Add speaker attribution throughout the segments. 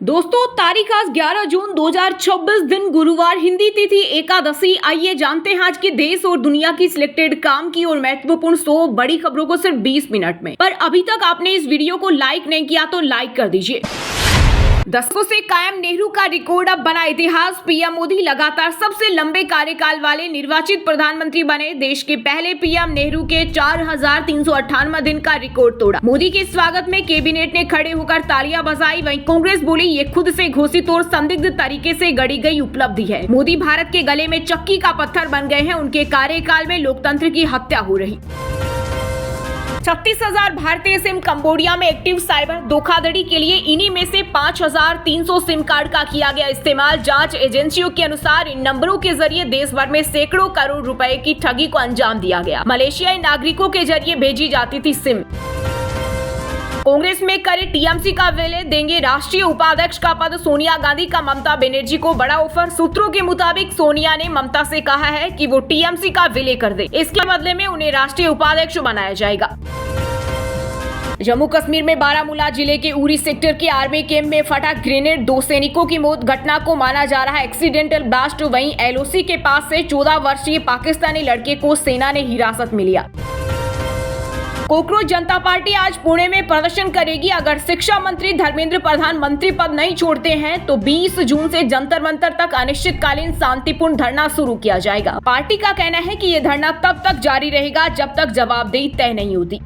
Speaker 1: दोस्तों, तारीख आज 11 जून 2026 दिन गुरुवार, हिंदी तिथि एकादशी। आइए जानते हैं आज के देश और दुनिया की सिलेक्टेड काम की और महत्वपूर्ण 100 बड़ी खबरों को सिर्फ 20 मिनट में। पर अभी तक आपने इस वीडियो को लाइक नहीं किया तो लाइक कर दीजिए। दशकों से कायम नेहरू का रिकॉर्ड अब बना इतिहास। पीएम मोदी लगातार सबसे लंबे कार्यकाल वाले निर्वाचित प्रधानमंत्री बने। देश के पहले पीएम नेहरू के 4398 दिन का रिकॉर्ड तोड़ा। मोदी के स्वागत में कैबिनेट ने खड़े होकर तालियां बजाई। वहीं कांग्रेस बोली ये खुद से घोषित और संदिग्ध तरीके से गढ़ी गई उपलब्धि है। मोदी भारत के गले में चक्की का पत्थर बन गए हैं। उनके कार्यकाल में लोकतंत्र की हत्या हो रही। 36,000 भारतीय सिम कंबोडिया में एक्टिव। साइबर धोखाधड़ी के लिए इन्हीं में से 5,300 सिम कार्ड का किया गया इस्तेमाल। जांच एजेंसियों के अनुसार इन नंबरों के जरिए देश भर में सैकड़ों करोड़ रुपए की ठगी को अंजाम दिया गया। मलेशियाई नागरिकों के जरिए भेजी जाती थी सिम। कांग्रेस में करे टीएमसी का विलय, देंगे राष्ट्रीय उपाध्यक्ष का पद सोनिया गांधी का ममता बनर्जी को बड़ा ऑफर। सूत्रों के मुताबिक सोनिया ने ममता से कहा है कि वो टीएमसी का विलय कर दे। इसके बदले में उन्हें राष्ट्रीय उपाध्यक्ष बनाया जाएगा। जम्मू कश्मीर में बारामूला जिले के उरी सेक्टर के आर्मी कैंप में फटा ग्रेनेड, 2 सैनिकों की मौत। घटना को माना जा रहा है एक्सीडेंटल ब्लास्ट। वहीं एलओसी के पास से 14 वर्षीय पाकिस्तानी लड़के को सेना ने हिरासत में लिया। कोकरोच जनता पार्टी आज पुणे में प्रदर्शन करेगी। अगर शिक्षा मंत्री धर्मेंद्र प्रधान मंत्री पद नहीं छोड़ते हैं तो 20 जून से जंतर मंतर तक अनिश्चितकालीन शांतिपूर्ण धरना शुरू किया जाएगा। पार्टी का कहना है कि ये धरना तब तक जारी रहेगा जब तक जवाबदेही तय नहीं होती।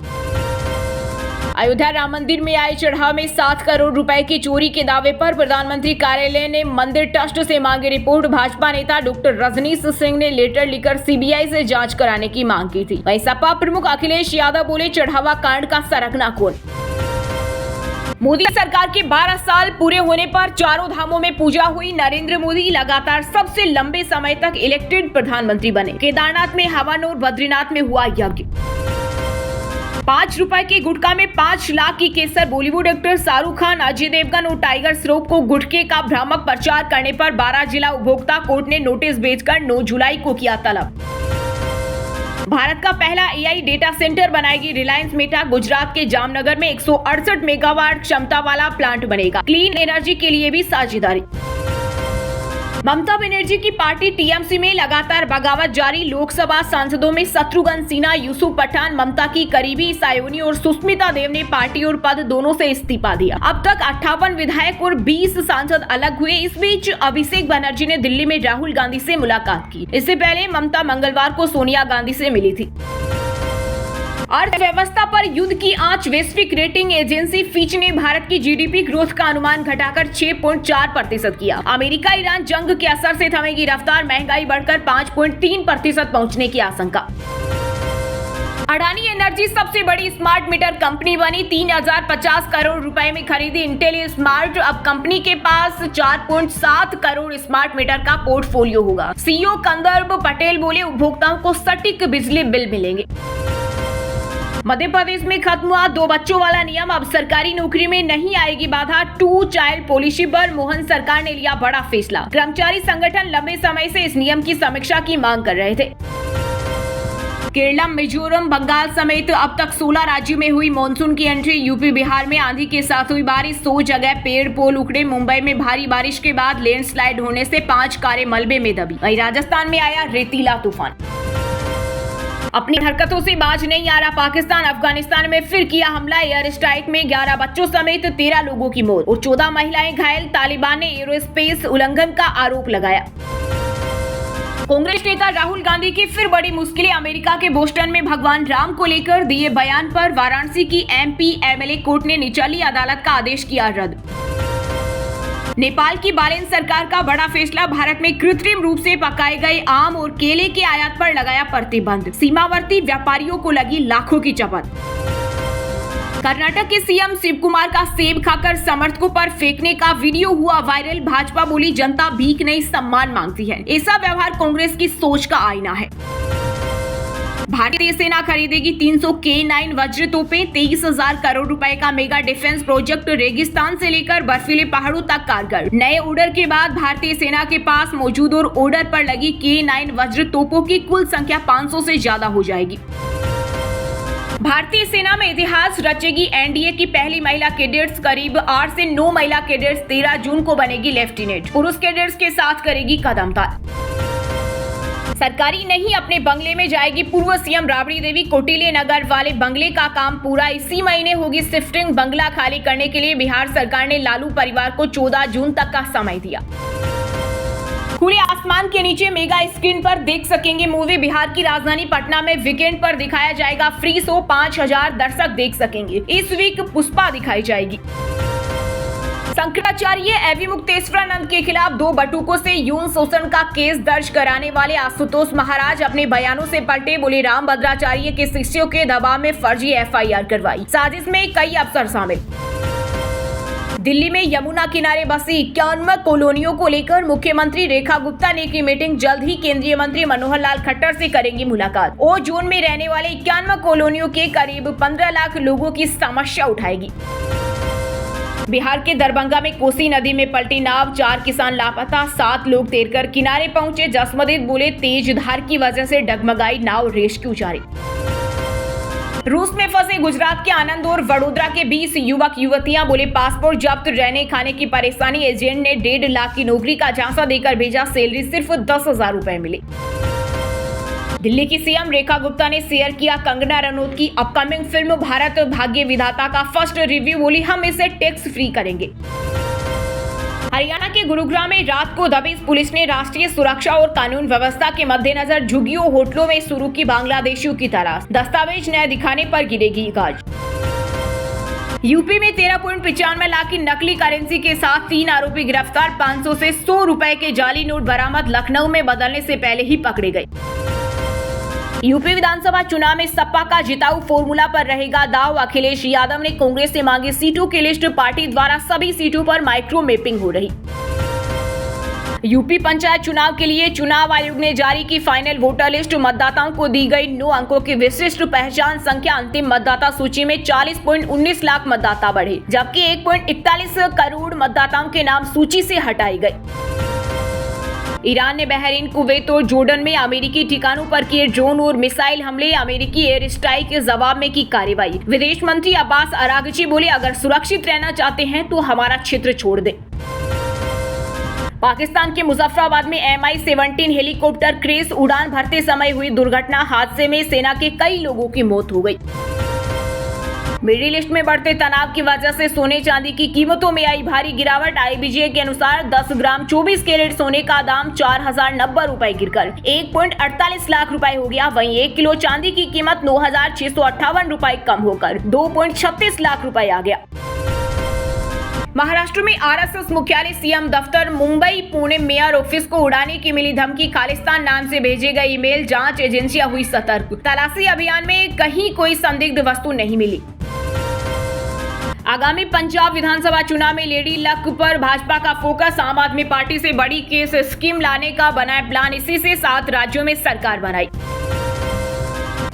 Speaker 1: अयोध्या राम मंदिर में आए चढ़ाव में 7 करोड़ रुपए की चोरी के दावे पर प्रधानमंत्री कार्यालय ने मंदिर ट्रस्ट से मांगी रिपोर्ट। भाजपा नेता डॉक्टर रजनीश सिंह ने लेटर लिखकर सीबीआई से जांच कराने की मांग की थी। वहीं सपा प्रमुख अखिलेश यादव बोले चढ़ावा कांड का सरगना कौन। मोदी सरकार के 12 साल पूरे होने पर चारों धामों में पूजा हुई। नरेंद्र मोदी लगातार सबसे लंबे समय तक इलेक्टेड प्रधानमंत्री बने। केदारनाथ में हवन और बद्रीनाथ में हुआ यज्ञ। 5 रुपए के गुटखा में 5 लाख की केसर। बॉलीवुड एक्टर शाहरुख खान, अजय देवगन और टाइगर श्रॉफ को गुटखे का भ्रामक प्रचार करने पर 12 जिला उपभोक्ता कोर्ट ने नोटिस भेजकर 9 जुलाई को किया तलब। भारत का पहला एआई डेटा सेंटर बनाएगी रिलायंस मेटा। गुजरात के जामनगर में 168 मेगावाट क्षमता वाला प्लांट बनेगा। क्लीन एनर्जी के लिए भी साझेदारी। ममता बनर्जी की पार्टी टीएमसी में लगातार बगावत जारी। लोकसभा सांसदों में शत्रुघ्न सिन्हा, यूसुफ पठान, ममता की करीबी सायोनी और सुष्मिता देव ने पार्टी और पद दोनों से इस्तीफा दिया। अब तक 58 विधायक और 20 सांसद अलग हुए। इस बीच अभिषेक बनर्जी ने दिल्ली में राहुल गांधी से मुलाकात की। इससे पहले ममता मंगलवार को सोनिया गांधी से मिली थी। अर्थव्यवस्था पर युद्ध की आंच। वैश्विक रेटिंग एजेंसी फिच ने भारत की जीडीपी ग्रोथ का अनुमान घटाकर 6.4% किया। अमेरिका ईरान जंग के असर से थमेगी रफ्तार। महंगाई बढ़कर 5.3% पहुंचने की आशंका। अडानी एनर्जी सबसे बड़ी स्मार्ट मीटर कंपनी बनी। 3050 करोड़ रुपए में खरीदी इंटेल स्मार्ट। अब कंपनी के पास 4.7 करोड़ स्मार्ट मीटर का पोर्टफोलियो होगा। सीईओ कंदर्प पटेल बोले उपभोक्ताओं को सटीक बिजली बिल मिलेंगे। मध्य प्रदेश में खत्म हुआ 2 बच्चों वाला नियम। अब सरकारी नौकरी में नहीं आएगी बाधा। 2 चाइल्ड पॉलिसी पर मोहन सरकार ने लिया बड़ा फैसला। कर्मचारी संगठन लंबे समय से इस नियम की समीक्षा की मांग कर रहे थे। केरला, मिजोरम, बंगाल समेत अब तक 16 राज्यों में हुई मानसून की एंट्री। यूपी बिहार में आंधी के साथ हुई बारिश। 100 जगह पेड़ पोल उखड़े। मुंबई में भारी बारिश के बाद लैंडस्लाइड होने से 5 कारें मलबे में दबी। वहीं राजस्थान में आया रेतीला तूफान। अपनी हरकतों से बाज नहीं आ रहा पाकिस्तान। अफगानिस्तान में फिर किया हमला। एयर स्ट्राइक में 11 बच्चों समेत 13 लोगों की मौत और 14 महिलाएं घायल। तालिबान ने एरोस्पेस उल्लंघन का आरोप लगाया। कांग्रेस नेता राहुल गांधी की फिर बड़ी मुश्किलें। अमेरिका के बोस्टन में भगवान राम को लेकर दिए बयान पर वाराणसी की एमपी एमएलए कोर्ट ने निचली अदालत का आदेश किया रद्द। नेपाल की बालेन सरकार का बड़ा फैसला। भारत में कृत्रिम रूप से पकाए गए आम और केले के आयात पर लगाया प्रतिबंध। सीमावर्ती व्यापारियों को लगी लाखों की चपत। कर्नाटक के सीएम शिव कुमार का सेब खाकर समर्थकों पर फेंकने का वीडियो हुआ वायरल। भाजपा बोली जनता भीख नहीं सम्मान मांगती है। ऐसा व्यवहार कांग्रेस की सोच का आईना है। भारतीय सेना खरीदेगी 300 K9 वज्र तोपें। 23,000 करोड़ रुपए का मेगा डिफेंस प्रोजेक्ट। रेगिस्तान से लेकर बर्फीले पहाड़ों तक कारगर। नए ऑर्डर के बाद भारतीय सेना के पास मौजूद और ऑर्डर पर लगी K9 वज्र तोपों की कुल संख्या 500 से ज्यादा हो जाएगी। भारतीय सेना में इतिहास रचेगी एनडीए की पहली महिला कैडेट्स। करीब 8 से 9 महिला कैडेट्स 13 जून को बनेगी लेफ्टिनेंट। पुरुष कैडेट्स के साथ करेगी कदमताल। सरकारी नहीं अपने बंगले में जाएगी पूर्व सीएम राबड़ी देवी। कोटिले नगर वाले बंगले का काम पूरा इसी महीने होगी शिफ्टिंग। बंगला खाली करने के लिए बिहार सरकार ने लालू परिवार को 14 जून तक का समय दिया। खुले आसमान के नीचे मेगा स्क्रीन पर देख सकेंगे मूवी। बिहार की राजधानी पटना में वीकेंड पर दिखाया जाएगा फ्री शो। 5000 दर्शक देख सकेंगे। इस वीक पुष्पा दिखाई जाएगी। शंकराचार्य एवं मुक्तेश्वरानंद के खिलाफ 2 बटुकों से यौन शोषण का केस दर्ज कराने वाले आशुतोष महाराज अपने बयानों से पलटे। बोले रामभद्राचार्य के शिष्यों के दबाव में फर्जी एफआईआर करवाई। साजिश में कई अफसर शामिल। दिल्ली में यमुना किनारे बसी 51 कॉलोनियों को लेकर मुख्यमंत्री रेखा गुप्ता ने की मीटिंग। जल्द ही केंद्रीय मंत्री मनोहर लाल खट्टर से करेंगी मुलाकात। ओ जोन में रहने वाले 51 कॉलोनियों के करीब 15 लाख लोगों की समस्या उठाएगी। बिहार के दरभंगा में कोसी नदी में पलटी नाव, 4 किसान लापता, 7 लोग तैरकर किनारे पहुंचे। जसमदीद बोले तेज धार की वजह से डगमगाई नाव, रेस्क्यू जारी। रूस में फंसे गुजरात के आनंद और वडोदरा के 20 युवक युवतियां। बोले पासपोर्ट जब्त, रहने खाने की परेशानी। एजेंट ने 1.5 लाख की नौकरी का झांसा देकर भेजा। सैलरी सिर्फ 10,000 रुपए मिली। दिल्ली की सीएम रेखा गुप्ता ने शेयर किया कंगना रनौत की अपकमिंग फिल्म भारत भाग्य विधाता का फर्स्ट रिव्यू। बोली हम इसे टैक्स फ्री करेंगे। हरियाणा के गुरुग्राम में रात को दबिश। पुलिस ने राष्ट्रीय सुरक्षा और कानून व्यवस्था के मद्देनजर झुग्गियों होटलों में शुरू की बांग्लादेशियों की तलाश। दस्तावेज न दिखाने पर गिरेगी गाज। यूपी में 13.95 लाख की नकली करेंसी के साथ 3 आरोपी गिरफ्तार। 500 से 100 रुपए के जाली नोट बरामद। लखनऊ में बदलने से पहले ही पकड़े गए। यूपी विधानसभा चुनाव में सपा का जिताऊ फॉर्मूला पर रहेगा दाव। अखिलेश यादव ने कांग्रेस से मांगी सीटों की लिस्ट। पार्टी द्वारा सभी सीटों पर माइक्रो मैपिंग हो रही। यूपी पंचायत चुनाव के लिए चुनाव आयोग ने जारी की फाइनल वोटर लिस्ट। मतदाताओं को दी गई 9 अंकों की विशिष्ट पहचान संख्या। अंतिम मतदाता सूची में 40.19 लाख मतदाता बढ़े, जबकि 1.41 करोड़ मतदाताओं के नाम सूची से हटाए गए। ईरान ने बहरीन, कुवैत और जॉर्डन में अमेरिकी ठिकानों पर किए ड्रोन और मिसाइल हमले। अमेरिकी एयर स्ट्राइक के जवाब में की कार्रवाई। विदेश मंत्री अब्बास अरागची बोले अगर सुरक्षित रहना चाहते हैं तो हमारा क्षेत्र छोड़ दें। पाकिस्तान के मुजफ्फराबाद में MI-17 हेलीकॉप्टर क्रैश। उड़ान भरते समय हुई दुर्घटना। हादसे में सेना के कई लोगों की मौत हो गई। मिडिल ईस्ट में बढ़ते तनाव की वजह से सोने चांदी की कीमतों में आई भारी गिरावट। IBJ के अनुसार 10 ग्राम 24 कैरेट सोने का दाम 4090 रुपए गिरकर 1.48 लाख रुपए हो गया। वहीं 1 किलो चांदी की कीमत 9658 रुपए कम होकर 2.36 लाख रुपए आ गया। महाराष्ट्र में RSS मुख्यालय, सीएम दफ्तर, मुंबई पुणे मेयर ऑफिस को उड़ाने की मिली धमकी। खालिस्तान नाम से भेजे गए ईमेल। जांच एजेंसियां हुई सतर्क। तलाशी अभियान में कहीं कोई संदिग्ध वस्तु नहीं मिली। आगामी पंजाब विधानसभा चुनाव में लेडी लक पर भाजपा का फोकस। आम आदमी पार्टी से बड़ी केस स्कीम लाने का बनाए प्लान। इसी से 7 राज्यों में सरकार बनाई।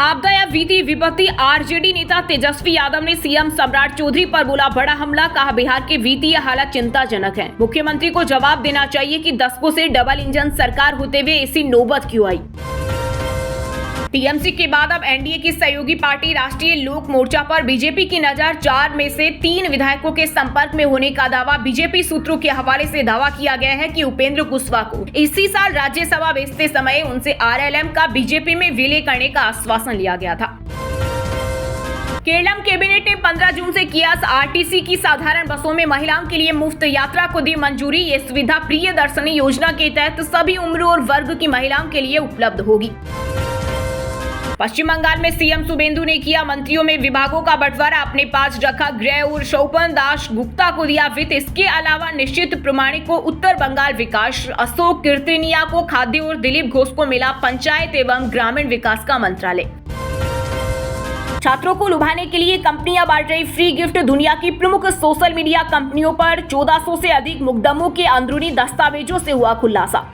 Speaker 1: आपदा या वित्तीय विपत्ति। आरजेडी नेता तेजस्वी यादव ने सीएम सम्राट चौधरी पर बोला बड़ा हमला। कहा बिहार के वित्तीय हालत चिंताजनक है। मुख्यमंत्री को जवाब देना चाहिए कि दशकों से डबल इंजन सरकार होते हुए ऐसी नौबत क्यों आई। टीएमसी के बाद अब एनडीए की सहयोगी पार्टी राष्ट्रीय लोक मोर्चा पर बीजेपी की नजर। 4 में से 3 विधायकों के संपर्क में होने का दावा। बीजेपी सूत्रों के हवाले से दावा किया गया है कि उपेंद्र कुशवाहा को इसी साल राज्यसभा भेजते समय उनसे RLM का बीजेपी में विलय करने का आश्वासन लिया गया था। केरलम कैबिनेट ने 15 जून से किया आरटीसी की साधारण बसों में महिलाओं के लिए मुफ्त यात्रा को दी मंजूरी। ये सुविधा प्रियदर्शनी योजना के तहत सभी उम्र और वर्ग की महिलाओं के लिए उपलब्ध होगी। पश्चिम बंगाल में सीएम शुभेंदु ने किया मंत्रियों में विभागों का बंटवारा। अपने पास रखा गृह और शोभन दास गुप्ता को दिया वित्त। इसके अलावा निश्चित प्रमाणिक को उत्तर बंगाल विकास, अशोक कीर्तनिया को खाद्य और दिलीप घोष को मिला पंचायत एवं ग्रामीण विकास का मंत्रालय। छात्रों को लुभाने के लिए कंपनियां बांट रही फ्री गिफ्ट। दुनिया की प्रमुख सोशल मीडिया कंपनियों पर 1400 से अधिक मुकदमों के अंदरूनी दस्तावेजों से हुआ खुलासा।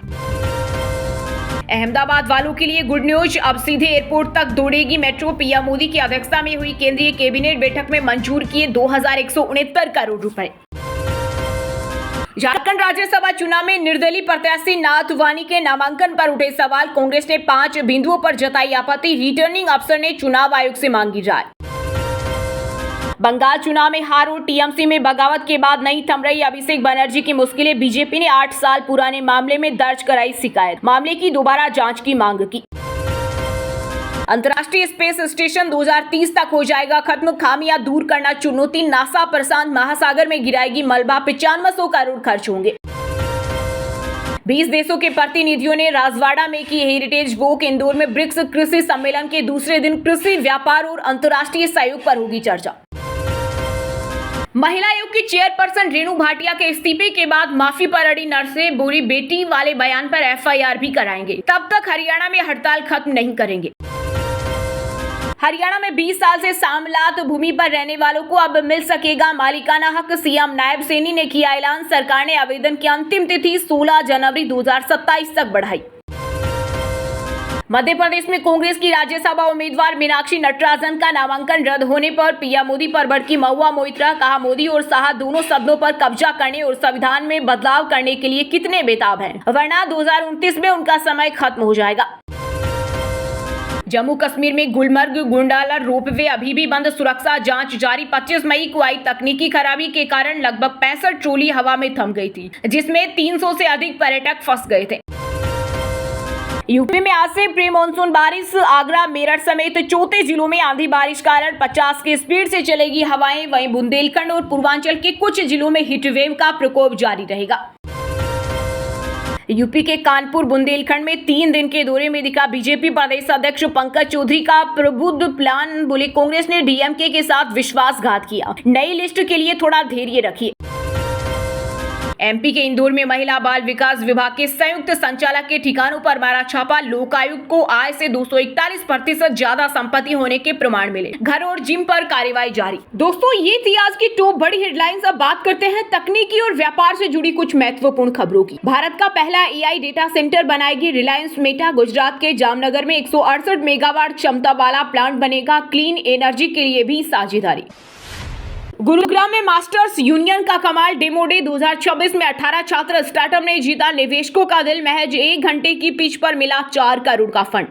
Speaker 1: अहमदाबाद वालों के लिए गुड न्यूज। अब सीधे एयरपोर्ट तक दौड़ेगी मेट्रो। पीएम मोदी की अध्यक्षता में हुई केंद्रीय कैबिनेट बैठक में मंजूर किए 2169 करोड़ रुपए। झारखंड राज्यसभा चुनाव में निर्दलीय प्रत्याशी नाथ वानी के नामांकन पर उठे सवाल। कांग्रेस ने 5 बिंदुओं पर जताई आपत्ति। रिटर्निंग अफसर ने चुनाव आयोग से मांगी राय। बंगाल चुनाव में हार और टीएमसी में बगावत के बाद नहीं थम रही अभिषेक बनर्जी की मुश्किलें। बीजेपी ने 8 साल पुराने मामले में दर्ज कराई शिकायत, मामले की दोबारा जांच की मांग की। अंतर्राष्ट्रीय स्पेस स्टेशन 2030 तक हो जाएगा खत्म, खामियां दूर करना चुनौती। नासा प्रशांत महासागर में गिराएगी मलबा, 9500 करोड़ खर्च होंगे। 20 देशों के प्रतिनिधियों ने राजवाड़ा में की हेरिटेज वॉक। इंदौर में ब्रिक्स कृषि सम्मेलन के दूसरे दिन कृषि, व्यापार और अंतर्राष्ट्रीय सहयोग पर होगी चर्चा। महिला आयोग की चेयरपर्सन रेणु भाटिया के इस्तीफे के बाद माफी पर अड़ी नर्सें बोली बेटी वाले बयान पर एफआईआर भी कराएंगे, तब तक हरियाणा में हड़ताल खत्म नहीं करेंगे। हरियाणा में 20 साल से सामलात भूमि पर रहने वालों को अब मिल सकेगा मालिकाना हक। सीएम नायब सैनी ने किया ऐलान, सरकार ने आवेदन की अंतिम तिथि 16 जनवरी 2027 तक बढ़ाई। मध्य प्रदेश में कांग्रेस की राज्यसभा उम्मीदवार मीनाक्षी नटराजन का नामांकन रद्द होने पर पीएम मोदी पर भड़की महुआ मोइत्रा। कहा, मोदी और शाह दोनों शब्दों पर कब्जा करने और संविधान में बदलाव करने के लिए कितने बेताब हैं, वरना 2029 में उनका समय खत्म हो जाएगा। जम्मू कश्मीर में गुलमर्ग गुंडाला रोपवे अभी भी बंद, सुरक्षा जांच जारी। 25 मई को आई तकनीकी खराबी के कारण लगभग 65 ट्रॉली हवा में थम गई थी, जिसमें 300 से अधिक पर्यटक फंस गए थे। यूपी में आज से प्री मानसून बारिश। आगरा, मेरठ समेत 34 जिलों में आंधी बारिश कारण 50 की स्पीड से चलेगी हवाएं। वहीं बुंदेलखंड और पूर्वांचल के कुछ जिलों में हीट वेव का प्रकोप जारी रहेगा। यूपी के कानपुर बुंदेलखंड में 3 दिन के दौरे में दिखा बीजेपी प्रदेश अध्यक्ष पंकज चौधरी का प्रबुद्ध प्लान। बोले, कांग्रेस ने डीएमके के साथ विश्वासघात किया, नई लिस्ट के लिए थोड़ा धैर्य रखिए। एमपी के इंदौर में महिला बाल विकास विभाग के संयुक्त संचालक के ठिकानों पर मारा छापा। लोकायुक्त को आय से 241% ज्यादा संपत्ति होने के प्रमाण मिले। घर और जिम पर कार्रवाई जारी। दोस्तों, ये थी आज की टॉप बड़ी हेडलाइंस। अब बात करते हैं तकनीकी और व्यापार से जुड़ी कुछ महत्वपूर्ण खबरों की। भारत का पहला एआई डेटा सेंटर बनाएगी रिलायंस मेटा। गुजरात के जामनगर में 168 मेगावाट क्षमता वाला प्लांट बनेगा। क्लीन एनर्जी के लिए भी साझेदारी। गुरुग्राम में मास्टर्स यूनियन का कमाल डेमो डे 2026 में 18 छात्र स्टार्टअप ने जीता निवेशकों का दिल। महज 1 घंटे की पिच पर मिला 4 करोड़ का फंड।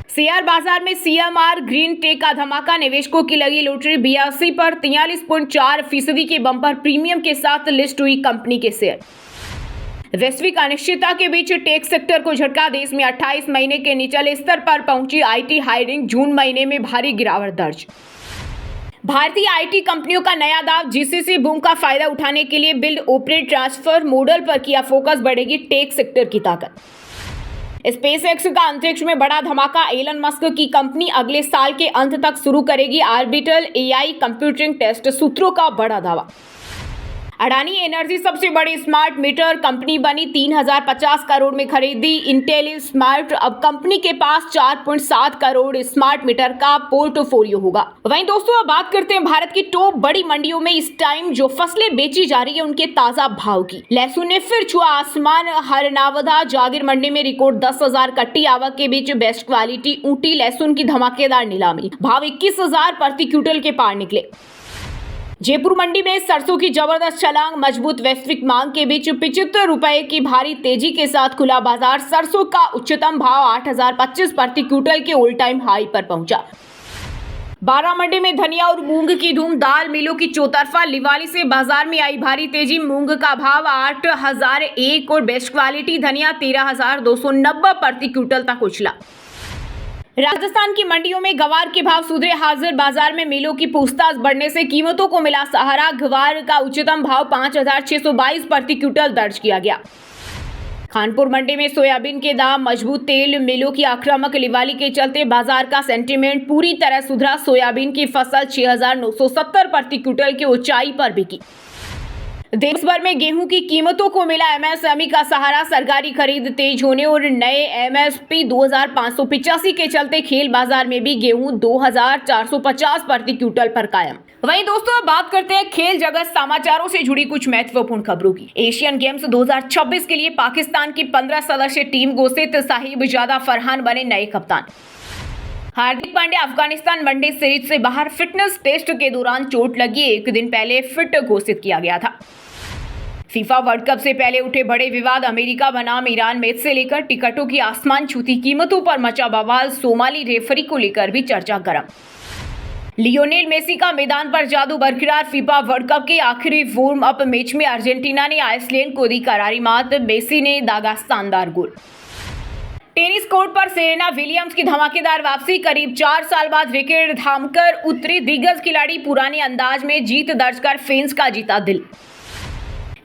Speaker 1: शेयर बाजार में सीएमआर ग्रीन टेक का धमाका, निवेशकों की लगी लॉटरी। BSE पर 43.4% के बम्पर प्रीमियम के साथ लिस्ट हुई कंपनी के शेयर। वैश्विक अनिश्चितता के बीच टेक सेक्टर को झटका। देश में 28 महीने के निचले स्तर पर पहुंची आईटी हायरिंग। जून महीने में भारी गिरावट दर्ज। भारतीय आईटी कंपनियों का नया दाव। जीसीसी बूम का फायदा उठाने के लिए बिल्ड ऑपरेट ट्रांसफर मॉडल पर किया फोकस, बढ़ेगी टेक सेक्टर की ताकत। स्पेसएक्स का अंतरिक्ष में बड़ा धमाका। एलन मस्क की कंपनी अगले साल के अंत तक शुरू करेगी ऑर्बिटल एआई कंप्यूटिंग टेस्ट, सूत्रों का बड़ा दावा। अडानी एनर्जी सबसे बड़ी स्मार्ट मीटर कंपनी बनी। 3050 करोड़ में खरीदी इंटेल स्मार्ट। अब कंपनी के पास 4.7 करोड़ स्मार्ट मीटर का पोर्टफोलियो होगा। वहीं दोस्तों, अब बात करते हैं भारत की टॉप बड़ी मंडियों में इस टाइम जो फसलें बेची जा रही है उनके ताजा भाव की। लहसुन ने फिर छुआ आसमान। हरनावदा जागीर मंडी में रिकॉर्ड 10,000 कट्टी आवक के बीच बेस्ट क्वालिटी ऊटी लहसुन की धमाकेदार नीलामी। भाव 21,000 प्रति क्विंटल के पार निकले। जयपुर मंडी में सरसों की जबरदस्त छलांग। मजबूत वैश्विक मांग के बीच 75 रुपए की भारी तेजी के साथ खुला बाजार। सरसों का उच्चतम भाव 8,025 प्रति क्विंटल के ऑल टाइम हाई पर पहुंचा। बारा मंडी में धनिया और मूंग की धूम। दाल मिलों की चौतरफा। लिवाली से बाजार में आई भारी तेजी। मूंग का भाव 8,001 और बेस्ट क्वालिटी धनिया 13,290 प्रति क्विंटल तक उछला। राजस्थान की मंडियों में गवार के भाव सुधरे। हाजिर बाजार में मिलों की पूछताछ बढ़ने से कीमतों को मिला सहारा। गवार का उच्चतम भाव 5,622 प्रति क्विंटल दर्ज किया गया। खानपुर मंडी में सोयाबीन के दाम मजबूत। तेल मिलों की आक्रामक लिवाली के चलते बाजार का सेंटीमेंट पूरी तरह सुधरा। सोयाबीन की फसल 6,970 प्रति क्विंटल की ऊंचाई पर बिकी। देश भर में गेहूं की कीमतों को मिला एमएसएमई का सहारा। सरकारी खरीद तेज होने और नए एमएसपी 2,585 के चलते खेल बाजार में भी गेहूं 2,450 प्रति क्विंटल पर कायम। वहीं दोस्तों, अब बात करते हैं खेल जगत समाचारों से जुड़ी कुछ महत्वपूर्ण खबरों की। एशियन गेम्स 2026 के लिए पाकिस्तान की 15 सदस्यीय टीम घोषित। साहिबजादा फरहान बने नए कप्तान। हार्दिक पांड्या अफगानिस्तान वनडे सीरीज से बाहर। फिटनेस टेस्ट के दौरान चोट लगी, 1 दिन पहले फिट घोषित किया गया था। फीफा वर्ल्ड कप से पहले उठे बड़े विवाद। अमेरिका बनाम ईरान मैच से लेकर टिकटों की आसमान छूती कीमतों पर मचा बवाल। सोमाली रेफरी को लेकर भी चर्चा गर्म। लियोनेल मेसी का मैदान पर जादू बरकरार। फीफा वर्ल्ड कप के आखिरी वार्म अप मैच में अर्जेंटीना ने आइसलैंड को दी करारी मात। मेसी ने दागा शानदार गोल। टेनिस कोर्ट पर सेरेना विलियम्स की धमाकेदार वापसी। करीब 4 साल बाद विकेट थामकर उतरी दिग्गज खिलाड़ी पुराने अंदाज में जीत दर्ज कर फैंस का जीता दिल।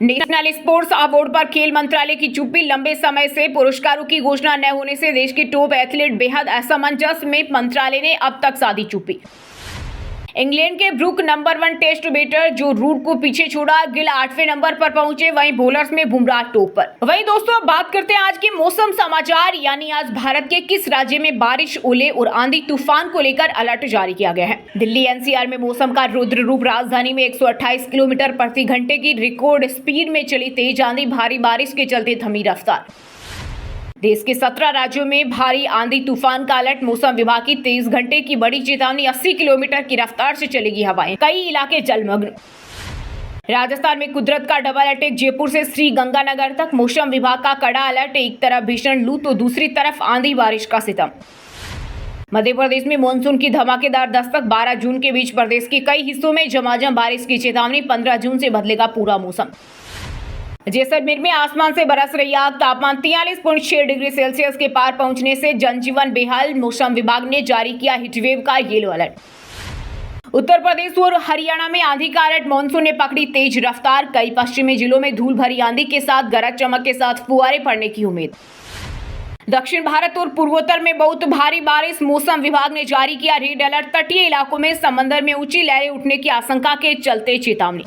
Speaker 1: नेशनल स्पोर्ट्स अवार्ड पर खेल मंत्रालय की चुप्पी। लंबे समय से पुरस्कारों की घोषणा न होने से देश के टॉप एथलीट बेहद असमंजस में मंत्रालय ने अब तक साधी चुप्पी। इंग्लैंड के ब्रुक नंबर 1 टेस्ट बैटर जो रूट को पीछे छोड़ा। गिल 8वें नंबर पर पहुंचे। वहीं बॉलर्स में बुमराह टॉप पर। वहीं दोस्तों अब बात करते हैं आज के मौसम समाचार, यानी आज भारत के किस राज्य में बारिश, ओले और आंधी तूफान को लेकर अलर्ट जारी किया गया है। दिल्ली एनसीआर में मौसम का रुद्र रूप। राजधानी में 128 किलोमीटर प्रति घंटे की रिकॉर्ड स्पीड में चली तेज आंधी। भारी बारिश के चलते थमी रफ्तार। देश के 17 राज्यों में भारी आंधी तूफान का अलर्ट। मौसम विभाग की 23 घंटे की बड़ी चेतावनी। 80 किलोमीटर की रफ्तार से चलेगी हवाएं। कई इलाके जलमग्न। राजस्थान में कुदरत का डबल अटैक। जयपुर से श्री गंगानगर तक मौसम विभाग का कड़ा अलर्ट। एक तरफ भीषण लू तो दूसरी तरफ आंधी बारिश का सितम। मध्य प्रदेश में मानसून की धमाकेदार दस्तक। 12 जून के बीच प्रदेश के कई हिस्सों में झमाझम बारिश की चेतावनी। 15 जून से बदलेगा पूरा मौसम। जैसलमेर में आसमान से बरस रही आग। तापमान 43.6 डिग्री सेल्सियस के पार पहुंचने से जनजीवन बेहाल। मौसम विभाग ने जारी किया हीटवेव का येलो अलर्ट। उत्तर प्रदेश और हरियाणा में आंधी का अलर्ट। मानसून ने पकड़ी तेज रफ्तार। कई पश्चिमी जिलों में धूल भरी आंधी के साथ गरज चमक के साथ फुहारे पड़ने की उम्मीद। दक्षिण भारत और पूर्वोत्तर में बहुत भारी बारिश। मौसम विभाग ने जारी किया रेड अलर्ट। तटीय इलाकों में समंदर में ऊंची लहरें उठने की आशंका के चलते चेतावनी।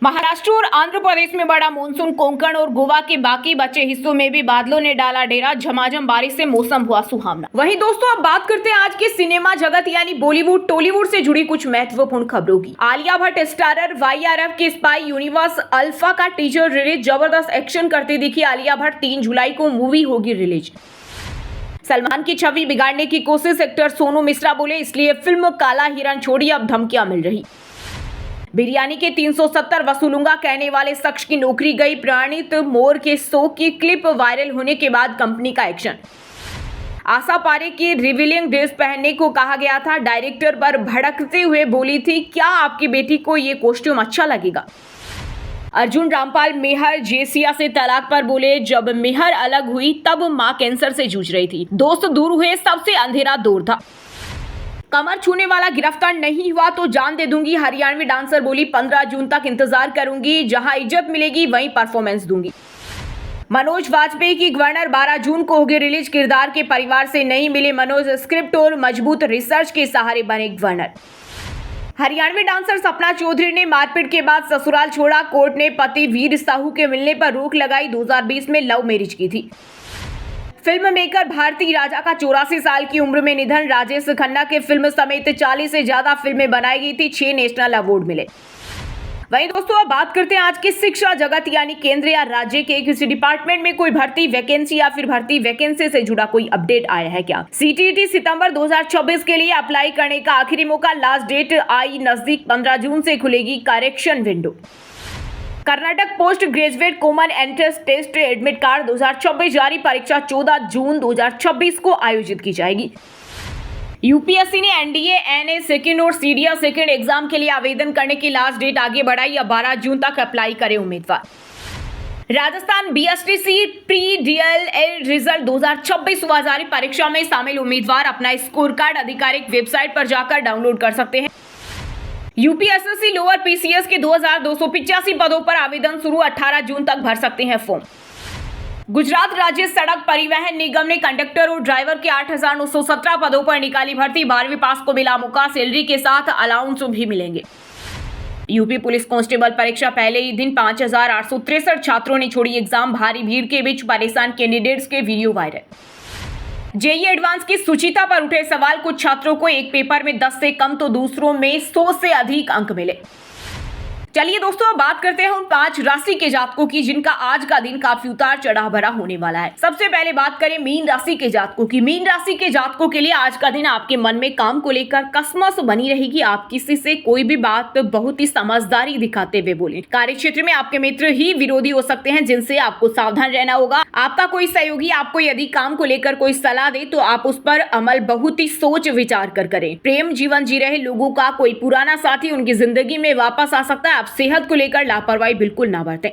Speaker 1: महाराष्ट्र और आंध्र प्रदेश में बड़ा मानसून। कोंकण और गोवा के बाकी बचे हिस्सों में भी बादलों ने डाला डेरा। झमाझम बारिश से मौसम हुआ सुहावना। वहीं दोस्तों अब बात करते हैं आज के सिनेमा जगत यानी बॉलीवुड टॉलीवुड से जुड़ी कुछ महत्वपूर्ण खबरों की। आलिया भट्ट स्टारर YRF के स्पाई यूनिवर्स अल्फा का टीजर रिलीज। जबरदस्त एक्शन करती दिखी आलिया भट्ट। 3 जुलाई को मूवी होगी रिलीज। सलमान की छवि बिगाड़ने की कोशिश। एक्टर सोनू मिश्रा बोले इसलिए फिल्म काला हिरण छोड़ी, अब धमकियां मिल रही। बिरयानी के 370 वसूलूंगा कहने वाले शख्स की नौकरी गई। प्रणीत मोर के शो की क्लिप वायरल होने के बाद कंपनी का एक्शन। आशा पारेख की रिवीलिंग ड्रेस पहनने को कहा गया था। डायरेक्टर पर भड़कते हुए बोली थी क्या आपकी बेटी को ये कॉस्ट्यूम अच्छा लगेगा। अर्जुन रामपाल मेहर जेसिया से तलाक पर बोले जब मेहर अलग हुई तब मां कैंसर से जूझ रही थी। दोस्त दूर हुए सबसे अंधेरा दौर था। कमर छूने वाला गिरफ्तार नहीं हुआ तो जान दे दूंगी। हरियाणवी डांसर बोली 15 जून तक इंतजार करूंगी। जहां इज्जत मिलेगी वहीं परफॉर्मेंस दूंगी। मनोज वाजपेयी की गवर्नर 12 जून को होगी रिलीज। किरदार के परिवार से नहीं मिले मनोज। स्क्रिप्ट और मजबूत रिसर्च के सहारे बने गवर्नर। हरियाणवी डांसर सपना चौधरी ने मारपीट के बाद ससुराल छोड़ा। कोर्ट ने पति वीर साहू के मिलने पर रोक लगाई। 2020 में लव मैरिज की थी। फिल्म मेकर भारती राजा का 84 साल की उम्र में निधन। राजेश खन्ना के फिल्म समेत 40 से ज्यादा फिल्में बनाई गई थी। 6 नेशनल अवार्ड मिले। वहीं दोस्तों अब बात करते हैं आज की शिक्षा जगत यानी केंद्र या राज्य के किसी डिपार्टमेंट में कोई भर्ती वैकेंसी या फिर भर्ती वैकेंसी से जुड़ा कोई अपडेट आया है क्या। CTET सितंबर 2024 के लिए अप्लाई करने का आखिरी मौका। लास्ट डेट आई नजदीक। 15 जून से खुलेगी correction window. Karnataka post graduate common entrance test admit card 2024 जारी। परीक्षा 14 जून 2026 को आयोजित की जाएगी। यूपीएससी ने NDA NA सेकेंड और CDA सेकेंड एग्जाम के लिए आवेदन करने की लास्ट डेट आगे बढ़ाई। अब 12 जून तक अप्लाई करें उम्मीदवार। Rajasthan BSTC pre DLL result 2026 हुआ जारी। परीक्षा में शामिल उम्मीदवार अपना स्कोर कार्ड आधिकारिक वेबसाइट पर जाकर डाउनलोड कर सकते हैं। UPSSC लोअर PCS के 2285 पदों पर आवेदन शुरू। 18 जून तक भर सकते हैं फॉर्म। गुजरात राज्य सड़क परिवहन निगम ने कंडक्टर और ड्राइवर के 8,917 पदों पर निकाली भर्ती। 12वीं पास को मिला मौका। सैलरी के साथ अलाउंस भी मिलेंगे। यूपी पुलिस कांस्टेबल परीक्षा पहले ही दिन 5,863 छात्रों ने छोड़ी एग्जाम। भारी भीड़ के बीच परेशान कैंडिडेट्स के वीडियो वायरल। जेईई एडवांस की सुचिता पर उठे सवाल। कुछ छात्रों को एक पेपर में 10 से कम तो दूसरों में 100 से अधिक अंक मिले। चलिए दोस्तों, अब बात करते हैं उन 5 राशि के जातकों की जिनका आज का दिन काफी उतार चढ़ाव भरा होने वाला है। सबसे पहले बात करें मीन राशि के जातकों की। मीन राशि के जातकों के लिए आज का दिन आपके मन में काम को लेकर कसमस बनी रहेगी। आप किसी से कोई भी बात बहुत ही समझदारी दिखाते हुए बोलें। कार्य क्षेत्र में आपके मित्र ही विरोधी हो सकते हैं जिनसे आपको सावधान रहना होगा। आपका कोई सहयोगी आपको यदि काम को लेकर कोई सलाह दे तो आप उस पर अमल बहुत ही सोच विचार कर करें। प्रेम जीवन जी रहे लोगों का कोई पुराना साथी उनकी जिंदगी में वापस आ सकता है। आप सेहत को लेकर लापरवाही बिल्कुल ना बरतें।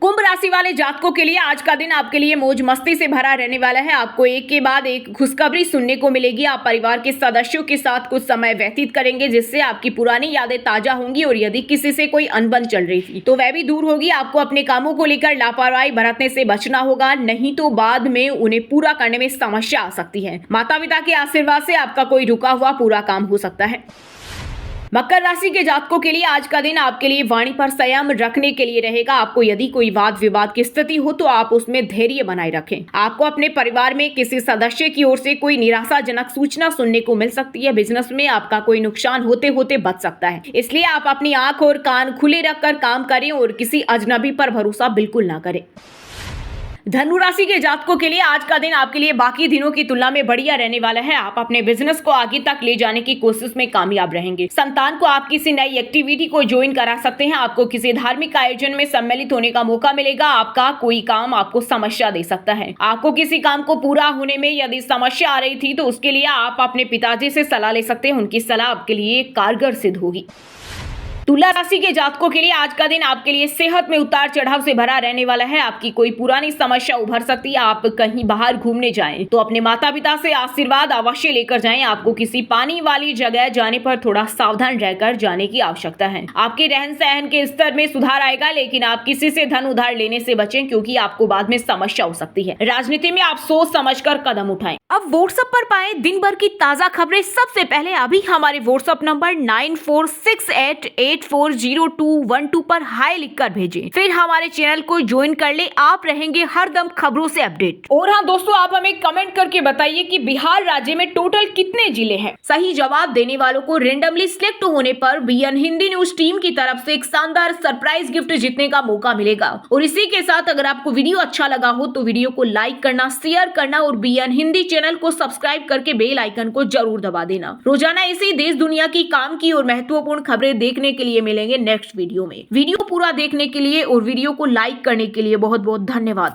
Speaker 1: कुंभ राशि वाले जातकों के लिए आज का दिन आपके लिए मौज मस्ती से भरा रहने वाला है। आपको एक के बाद एक खुशखबरी सुनने को मिलेगी। आप परिवार के सदस्यों के साथ कुछ समय व्यतीत करेंगे जिससे आपकी पुरानी यादें ताजा होंगी और यदि किसी से कोई अनबन चल रही थी तो वह भी दूर होगी। आपको अपने कामों को लेकर लापरवाही बरतने से बचना होगा, नहीं तो बाद में उन्हें पूरा करने में समस्या आ सकती है। माता पिता के आशीर्वाद से आपका कोई रुका हुआ पूरा काम हो सकता है। मकर राशि के जातकों के लिए आज का दिन आपके लिए वाणी पर संयम रखने के लिए रहेगा। आपको यदि कोई वाद विवाद की स्थिति हो तो आप उसमें धैर्य बनाए रखें। आपको अपने परिवार में किसी सदस्य की ओर से कोई निराशाजनक सूचना सुनने को मिल सकती है। बिजनेस में आपका कोई नुकसान होते होते बच सकता है, इसलिए आप अपनी आंख और कान खुले रखकर काम करें और किसी अजनबी पर भरोसा बिल्कुल ना करें। धनु राशि के जातकों के लिए आज का दिन आपके लिए बाकी दिनों की तुलना में बढ़िया रहने वाला है। आप अपने बिजनेस को आगे तक ले जाने की कोशिश में कामयाब रहेंगे। संतान को आप किसी नई एक्टिविटी को ज्वाइन करा सकते हैं। आपको किसी धार्मिक आयोजन में सम्मिलित होने का मौका मिलेगा। आपका कोई काम आपको समस्या दे सकता है। आपको किसी काम को पूरा होने में यदि समस्या आ रही थी तो उसके लिए आप अपने पिताजी से सलाह ले सकते हैं। उनकी सलाह आपके लिए कारगर सिद्ध होगी। तुला राशि के जातकों के लिए आज का दिन आपके लिए सेहत में उतार चढ़ाव से भरा रहने वाला है। आपकी कोई पुरानी समस्या उभर सकती है। आप कहीं बाहर घूमने जाएं तो अपने माता पिता से आशीर्वाद अवश्य लेकर जाएं। आपको किसी पानी वाली जगह जाने पर थोड़ा सावधान रहकर जाने की आवश्यकता है। आपके रहन सहन के स्तर में सुधार आएगा, लेकिन आप किसी से धन उधार लेने से बचें क्योंकि आपको बाद में समस्या हो सकती है। राजनीति में आप सोच समझकर कदम उठाएं। अब व्हाट्सएप पर पाए दिन भर की ताजा खबरें सबसे पहले अभी हमारे व्हाट्सएप नंबर 9468840212 पर हाई लिखकर भेजें। फिर हमारे चैनल को ज्वाइन कर ले। आप रहेंगे हरदम खबरों से अपडेट। और हाँ दोस्तों, आप हमें कमेंट करके बताइए कि बिहार राज्य में टोटल कितने जिले हैं। सही जवाब देने वालों को रेंडमली सिलेक्ट होने पर बीएन हिंदी न्यूज टीम की तरफ से एक शानदार सरप्राइज गिफ्ट जीतने का मौका मिलेगा। और इसी के साथ अगर आपको वीडियो अच्छा लगा हो तो वीडियो को लाइक करना, शेयर करना और बीएन हिंदी चैनल को सब्सक्राइब करके बेल आइकन को जरूर दबा देना। रोजाना इसी देश दुनिया की काम की और महत्वपूर्ण खबरें देखने के लिए मिलेंगे नेक्स्ट वीडियो में। वीडियो पूरा देखने के लिए और वीडियो को लाइक करने के लिए बहुत बहुत धन्यवाद।